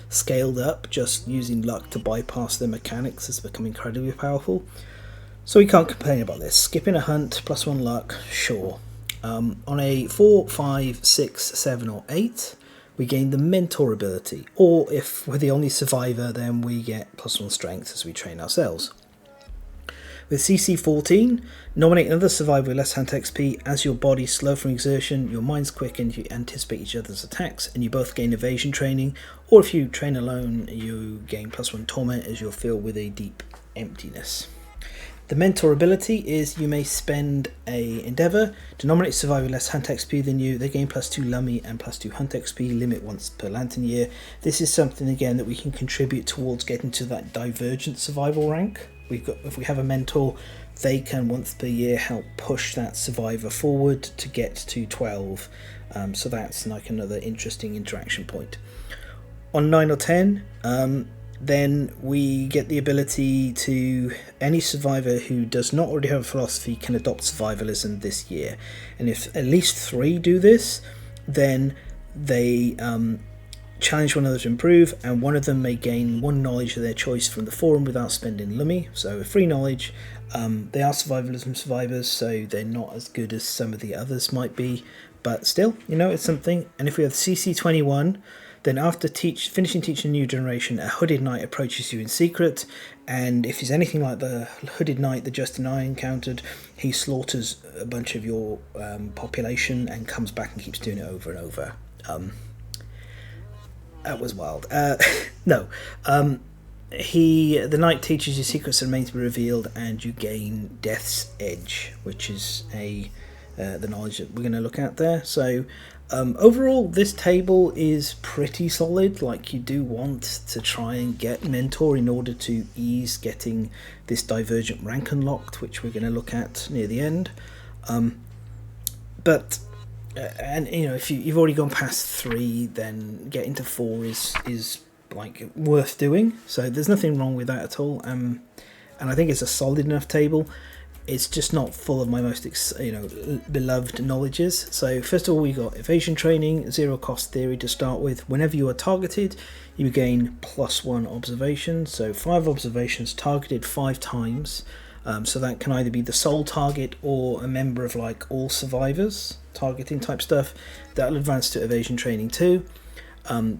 Speaker 1: scaled up, just using luck to bypass their mechanics has become incredibly powerful. So we can't complain about this. Skipping a hunt, +1 luck, sure. On a 4, 5, 6, 7, or 8, we gain the mentor ability, or if we're the only survivor, then we get +1 strength as we train ourselves. With CC 14, nominate another survivor with less hunt XP. As your body's slow from exertion, your mind's quickened, you anticipate each other's attacks, and you both gain evasion training, or if you train alone, you gain +1 torment as you're filled with a deep emptiness. The mentor ability is you may spend a endeavour to nominate a survivor with less hunt XP than you. They gain +2 lummy and +2 hunt XP, limit once per lantern year. This is something again that we can contribute towards getting to that divergent survival rank. If we have a mentor, they can once per year help push that survivor forward to get to 12. So that's like another interesting interaction point. On 9 or 10, then we get the ability to, any survivor who does not already have a philosophy can adopt survivalism this year. And if at least 3 do this, then they challenge one another to improve, and one of them may gain 1 knowledge of their choice from the forum without spending lummy. So 3 knowledge. They are survivalism survivors, so they're not as good as some of the others might be, but still, it's something. And if we have CC 21, then after finishing teaching a new generation, a hooded knight approaches you in secret, and if he's anything like the hooded knight that Justin and I encountered, he slaughters a bunch of your population and comes back and keeps doing it over and over. That was wild. No. The knight teaches you secrets that remain to be revealed, and you gain Death's Edge, which is the knowledge that we're going to look at there. So overall, this table is pretty solid. Like, you do want to try and get mentor in order to ease getting this divergent rank unlocked, which we're going to look at near the end. But if you've already gone past 3, then getting to 4 is like worth doing. So there's nothing wrong with that at all. And I think it's a solid enough table. It's just not full of my most beloved knowledges. So first of all, we got evasion training, 0 cost theory to start with. Whenever you are targeted, you gain +1 observation. So 5 observations targeted 5 times. So that can either be the sole target or a member of like all survivors targeting type stuff. That'll advance to evasion training 2.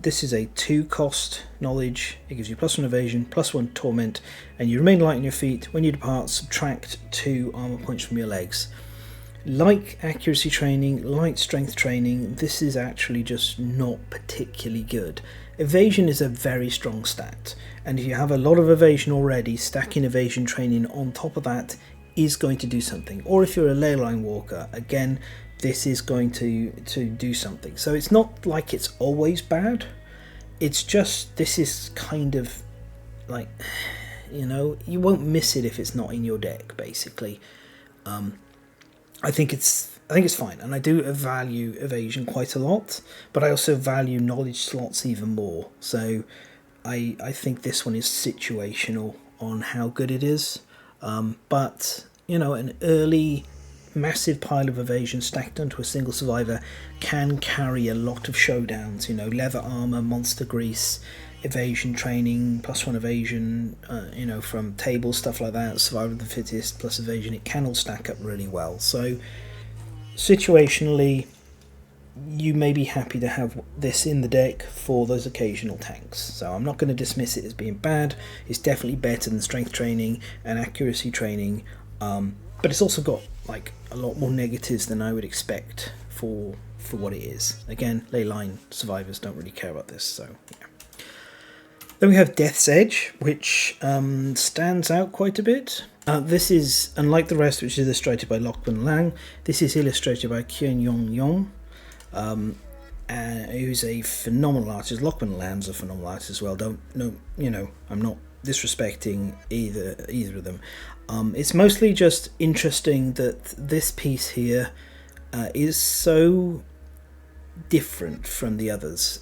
Speaker 1: This is a 2 cost knowledge. It gives you +1 evasion, +1 torment, and you remain light on your feet. When you depart, subtract 2 armor points from your legs. Like accuracy training, like strength training, this is actually just not particularly good. Evasion is a very strong stat, and if you have a lot of evasion already, stacking evasion training on top of that is going to do something. Or if you're a ley line walker, again, this is going to do something. So it's not like it's always bad. It's just, this is kind of like, You know, you won't miss it if it's not in your deck. Basically, I think it's fine, and I do value evasion quite a lot, but I also value knowledge slots even more. So I think this one is situational on how good it is. But you know, an early massive pile of evasion stacked onto a single survivor can carry a lot of showdowns. You know, leather armor, monster grease, evasion training, +1 evasion, you know, from tables, stuff like that, survival of the fittest plus evasion, it can all stack up really well. So situationally, you may be happy to have this in the deck for those occasional tanks. So I'm not going to dismiss it as being bad. It's definitely better than strength training and accuracy training, but it's also got like a lot more negatives than I would expect for what it is. Again, ley line survivors don't really care about this, so yeah. Then we have Death's Edge, which stands out quite a bit. This is, unlike the rest, which is illustrated by Lachlan Lang, this is illustrated by Kien Yong Yong, who's a phenomenal artist. Lachlan Lang's a phenomenal artist as well. I'm not disrespecting either of them. It's mostly just interesting that this piece here is so different from the others.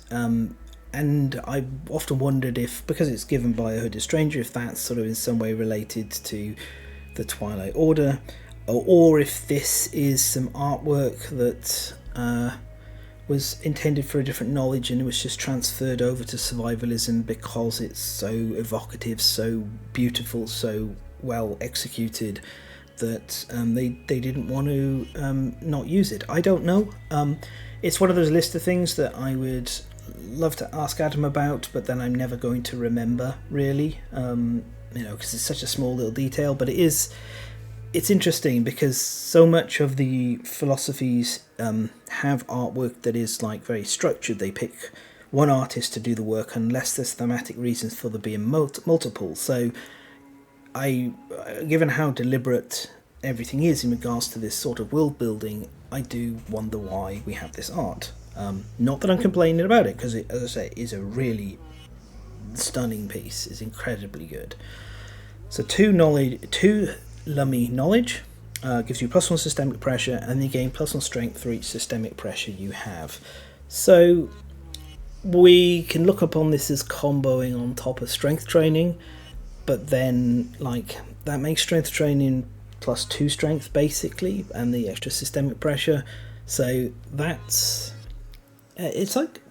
Speaker 1: And I often wondered if, because it's given by a hooded stranger, if that's sort of in some way related to the Twilight Order, or if this is some artwork that was intended for a different knowledge and it was just transferred over to survivalism because it's so evocative, so beautiful, so well executed that they didn't want to not use it. I don't know. It's one of those list of things that I would love to ask Adam about, but then I'm never going to remember, really, because it's such a small little detail. But it's interesting because so much of the philosophies have artwork that is like very structured. They pick one artist to do the work unless there's thematic reasons for there being multiple. So given how deliberate everything is in regards to this sort of world building, I do wonder why we have this art. Not that I'm complaining about it, because it, as I say, is a really stunning piece. It's incredibly good. So 2 Lummy Knowledge gives you +1 systemic pressure, and you gain +1 strength for each systemic pressure you have. So we can look upon this as comboing on top of strength training, but then like that makes strength training +2 strength basically, and the extra systemic pressure. So that's, it's like,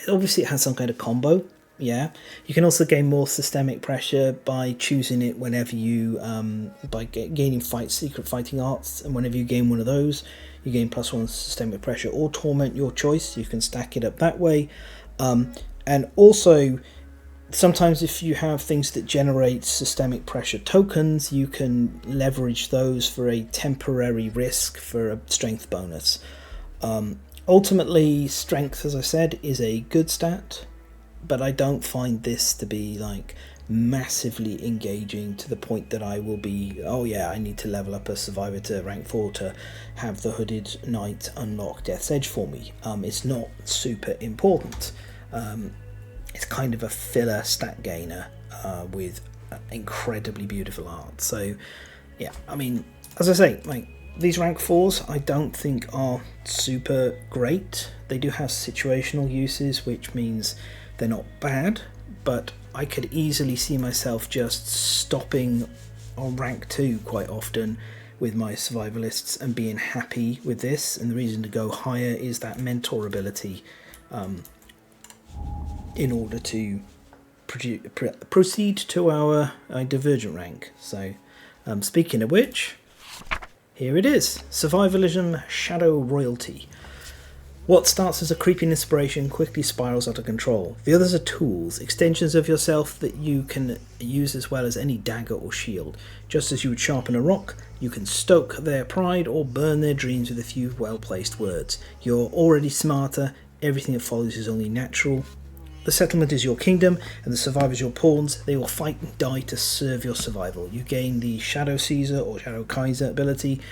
Speaker 1: obviously it has some kind of combo. Yeah, you can also gain more systemic pressure by choosing it whenever you by gaining secret fighting arts, and whenever you gain one of those you gain +1 systemic pressure, or torment, your choice. You can stack it up that way, and also sometimes if you have things that generate systemic pressure tokens, you can leverage those for a temporary risk for a strength bonus. Ultimately, strength, as I said, is a good stat, but I don't find this to be like massively engaging to the point that I will be, oh yeah, I need to level up a survivor to rank 4 to have the hooded knight unlock Death's Edge for me. It's not super important. It's kind of a filler stat gainer with incredibly beautiful art. So yeah, I mean, as I say, like, these rank 4s I don't think are super great. They do have situational uses, which means they're not bad, but I could easily see myself just stopping on rank 2 quite often with my survivalists and being happy with this. And the reason to go higher is that mentor ability in order to proceed to our Divergent Rank. So speaking of which, here it is, Survivalism Shadow Royalty. What starts as a creeping inspiration quickly spirals out of control. The others are tools, extensions of yourself that you can use as well as any dagger or shield. Just as you would sharpen a rock, you can stoke their pride or burn their dreams with a few well-placed words. You're already smarter, everything that follows is only natural. The settlement is your kingdom, and the survivors your pawns. They will fight and die to serve your survival. You gain the Shadow Caesar or Shadow Kaiser ability.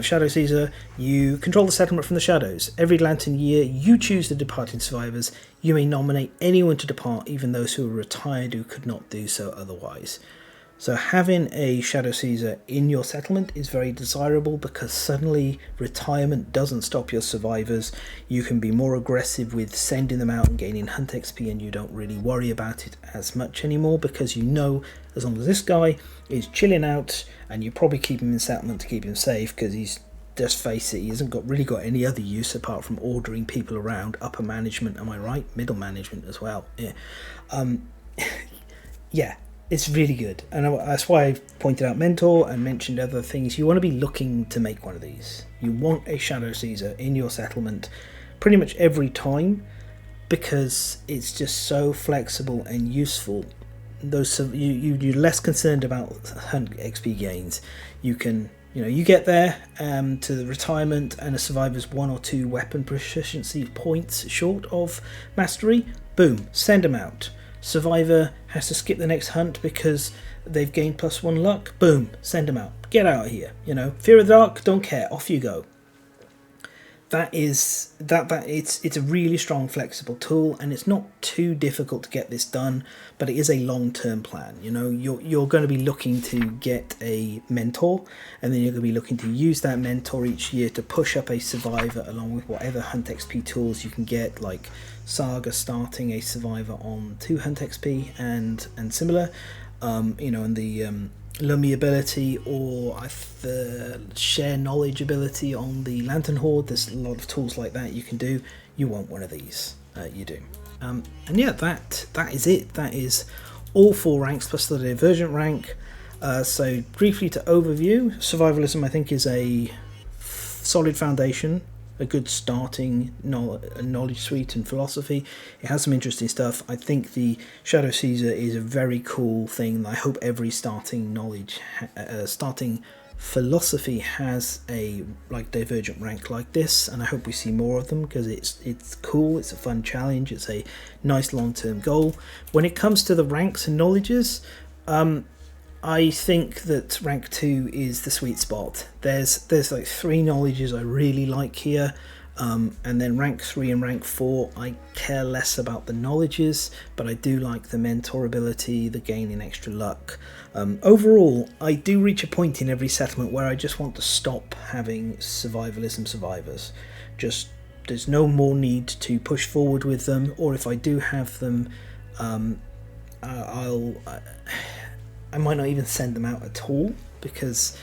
Speaker 1: Shadow Caesar, you control the settlement from the shadows. Every lantern year, you choose the departing survivors. You may nominate anyone to depart, even those who are retired who could not do so otherwise. So having a Shadow Caesar in your settlement is very desirable, because suddenly retirement doesn't stop your survivors. You can be more aggressive with sending them out and gaining hunt XP, and you don't really worry about it as much anymore, because you know as long as this guy is chilling out, and you probably keep him in settlement to keep him safe, because he's, just face it, he hasn't really got any other use apart from ordering people around, upper management, am I right? Middle management as well. Yeah. Yeah. It's really good, and that's why I pointed out Mentor and mentioned other things. You want to be looking to make one of these. You want a Shadow Caesar in your settlement pretty much every time, because it's just so flexible and useful. You're less concerned about hunt XP gains. You can, you get there to the retirement, and a survivor's 1 or 2 weapon proficiency points short of mastery. Boom, send them out. Survivor has to skip the next hunt because they've gained +1 luck. Boom, send them out. Get out of here. Fear of the dark, don't care. Off you go. It's a really strong, flexible tool, and it's not too difficult to get this done. But it is a long-term plan. You're going to be looking to get a mentor, and then you're going to be looking to use that mentor each year to push up a survivor, along with whatever hunt XP tools you can get, like Saga starting a survivor on 2 hunt XP and similar, and the Lummi ability, or the share knowledge ability on the Lantern Horde. There's a lot of tools like that you can do. You want one of these, you do. And yeah, that is it. That is all 4 ranks plus the Divergent Rank. So briefly to overview, Survivalism I think is a solid foundation, a good starting knowledge suite and philosophy. It has some interesting stuff. I think the Shadow Caesar is a very cool thing. I hope every starting philosophy has a Divergent Rank like this, and I hope we see more of them, because it's cool, it's a fun challenge, it's a nice long-term goal. When it comes to the ranks and knowledges, I think that rank 2 is the sweet spot. There's like 3 knowledges I really like here, and then rank 3 and rank 4 I care less about the knowledges, but I do like the mentor ability, the gaining extra luck. Overall, I do reach a point in every settlement where I just want to stop having survivalism survivors. There's no more need to push forward with them, or if I do have them, I might not even send them out at all, because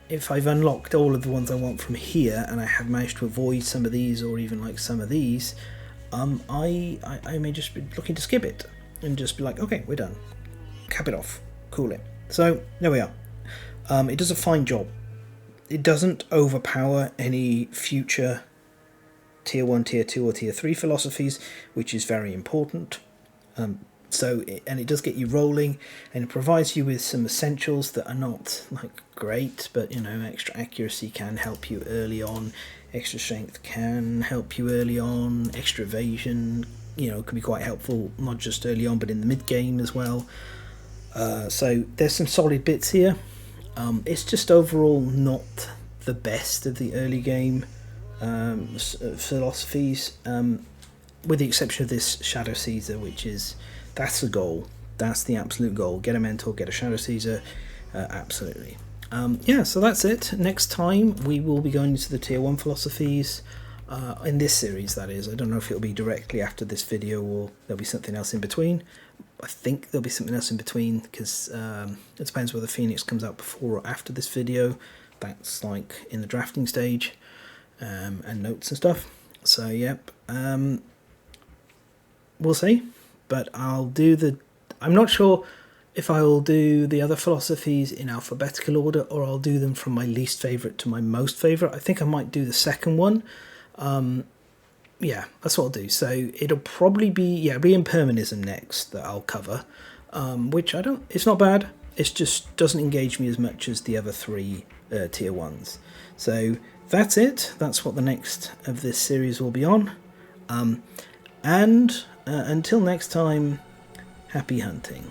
Speaker 1: if I've unlocked all of the ones I want from here, and I have managed to avoid some of these, or even like some of these, I may just be looking to skip it and just be like, okay, we're done, cap it off, cool it. So there we are. It does a fine job. It doesn't overpower any future tier 1, tier 2 or tier 3 philosophies, which is very important. And it does get you rolling, and it provides you with some essentials that are not great, but extra accuracy can help you early on, extra strength can help you early on, extra evasion can be quite helpful, not just early on but in the mid game as well. So there's some solid bits here. It's just overall not the best of the early game philosophies, with the exception of this Shadow Caesar, that's the goal. That's the absolute goal. Get a mentor, get a Shadow Caesar, absolutely. Yeah, so that's it. Next time we will be going into the tier 1 philosophies, in this series, that is. I don't know if it'll be directly after this video or there'll be something else in between. I think there'll be something else in between, because it depends whether Phoenix comes out before or after this video. That's in the drafting stage, and notes and stuff. So yep, we'll see. But I'm not sure if I will do the other philosophies in alphabetical order, or I'll do them from my least favourite to my most favourite. I think I might do the second one. Yeah, that's what I'll do. So it'll probably be impermanism next that I'll cover, which it's not bad. It just doesn't engage me as much as the other 3 tier 1s. So that's it. That's what the next of this series will be on. And until next time, happy hunting.